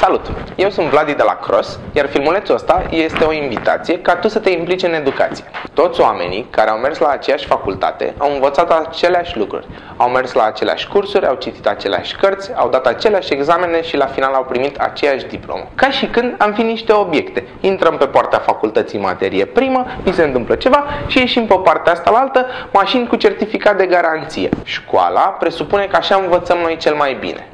Salut! Eu sunt Vladi de la Cross, iar filmulețul ăsta este o invitație ca tu să te implici în educație. Toți oamenii care au mers la aceeași facultate au învățat aceleași lucruri. Au mers la aceleași cursuri, au citit aceleași cărți, au dat aceleași examene și la final au primit aceeași diplomă. Ca și când am fi niște obiecte. Intrăm pe partea facultății materie primă, ni se întâmplă ceva și ieșim pe partea asta la altă, mașini cu certificat de garanție. Școala presupune că așa învățăm noi cel mai bine.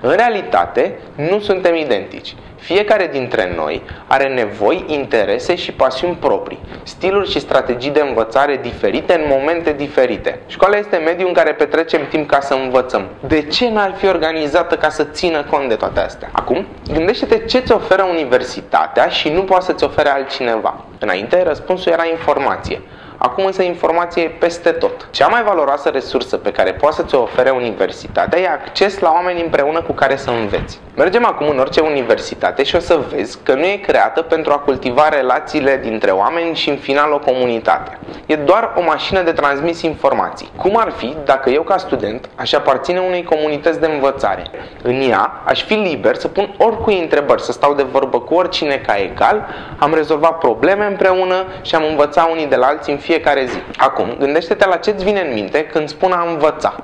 În realitate, nu suntem identici. Fiecare dintre noi are nevoi, interese și pasiuni proprii, stiluri și strategii de învățare diferite în momente diferite. Școala este mediul în care petrecem timp ca să învățăm. De ce n-ar fi organizată ca să țină cont de toate astea? Acum, gândește-te ce ți oferă universitatea și nu poate să-ți ofere altcineva. Înainte, răspunsul era informație. Acum însă informație e peste tot. Cea mai valoroasă resursă pe care poate să ți-o ofere universitatea e acces la oameni împreună cu care să înveți. Mergem acum în orice universitate și o să vezi că nu e creată pentru a cultiva relațiile dintre oameni și în final o comunitate. E doar o mașină de transmis informații. Cum ar fi dacă eu ca student aș aparține unei comunități de învățare? În ea aș fi liber să pun oricui întrebări, să stau de vorbă cu oricine ca egal, am rezolvat probleme împreună și am învățat unii de la alții în fiecare zi. Acum, gândește-te la ce-ți vine în minte când spun a învăța.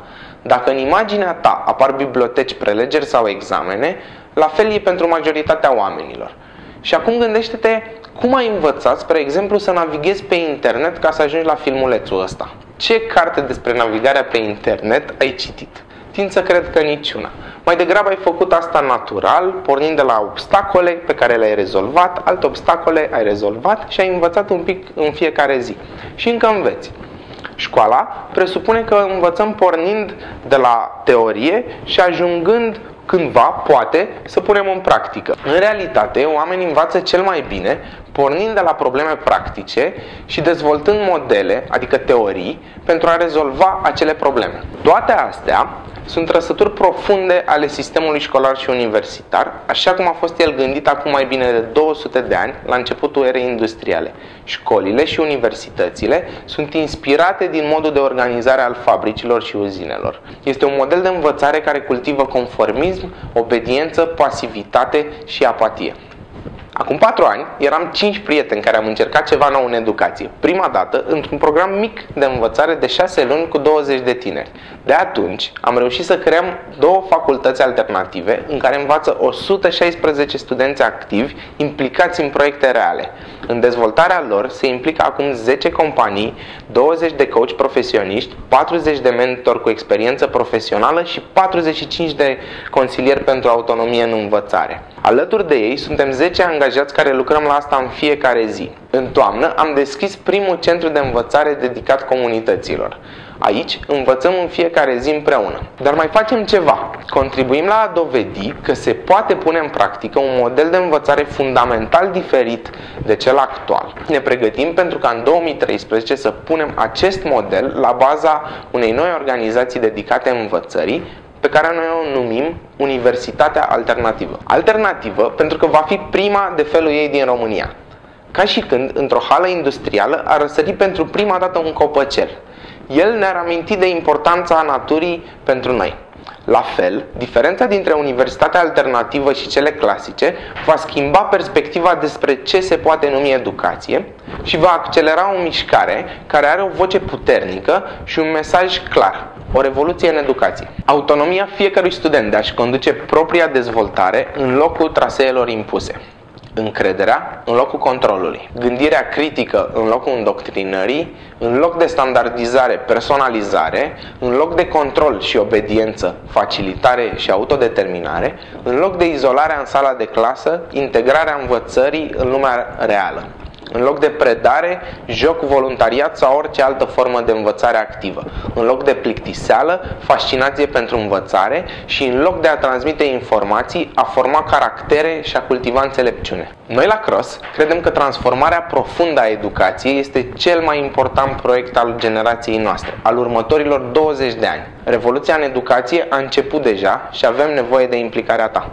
Dacă în imaginea ta apar biblioteci, prelegeri sau examene, la fel e pentru majoritatea oamenilor. Și acum gândește-te cum ai învățat, spre exemplu, să navighezi pe internet ca să ajungi la filmulețul ăsta. Ce carte despre navigarea pe internet ai citit? Tind să cred că niciuna. Mai degrabă ai făcut asta natural, pornind de la obstacole pe care le-ai rezolvat, alte obstacole ai rezolvat și ai învățat un pic în fiecare zi. Și încă înveți. Școala presupune că învățăm pornind de la teorie și ajungând cândva, poate, să punem în practică. În realitate, oamenii învață cel mai bine pornind de la probleme practice și dezvoltând modele, adică teorii, pentru a rezolva acele probleme. Toate astea sunt trăsături profunde ale sistemului școlar și universitar, așa cum a fost el gândit acum mai bine de 200 de ani, la începutul erei industriale. Școlile și universitățile sunt inspirate din modul de organizare al fabricilor și uzinelor. Este un model de învățare care cultivă conformism, obediență, pasivitate și apatie. Acum 4 ani eram 5 prieteni care am încercat ceva nou în educație. Prima dată într-un program mic de învățare de 6 luni cu 20 de tineri. De atunci am reușit să creăm 2 facultăți alternative în care învață 116 studenți activi implicați în proiecte reale. În dezvoltarea lor se implică acum 10 companii, 20 de coach profesioniști, 40 de mentori cu experiență profesională și 45 de consilieri pentru autonomie în învățare. Alături de ei suntem 10 angajați care lucrăm la asta în fiecare zi. În toamnă am deschis primul centru de învățare dedicat comunităților. Aici învățăm în fiecare zi împreună. Dar mai facem ceva. Contribuim la a dovedi că se poate pune în practică un model de învățare fundamental diferit de cel actual. Ne pregătim pentru ca în 2013 să punem acest model la baza unei noi organizații dedicate învățării, pe care noi o numim Universitatea Alternativă. Alternativă pentru că va fi prima de felul ei din România. Ca și când, într-o hală industrială, a răsărit pentru prima dată un copăcel. El ne-ar aminti de importanța naturii pentru noi. La fel, diferența dintre Universitatea Alternativă și cele clasice va schimba perspectiva despre ce se poate numi educație și va accelera o mișcare care are o voce puternică și un mesaj clar. O revoluție în educație. Autonomia fiecărui student de a-și conduce propria dezvoltare în locul traseelor impuse. Încrederea în locul controlului. Gândirea critică în locul îndoctrinării, în loc de standardizare, personalizare, în loc de control și obediență, facilitare și autodeterminare, în loc de izolarea în sala de clasă, integrarea învățării în lumea reală. În loc de predare, joc, voluntariat sau orice altă formă de învățare activă. În loc de plictiseală, fascinație pentru învățare și în loc de a transmite informații, a forma caractere și a cultiva înțelepciune. Noi la Cross credem că transformarea profundă a educației este cel mai important proiect al generației noastre, al următorilor 20 de ani. Revoluția în educație a început deja și avem nevoie de implicarea ta.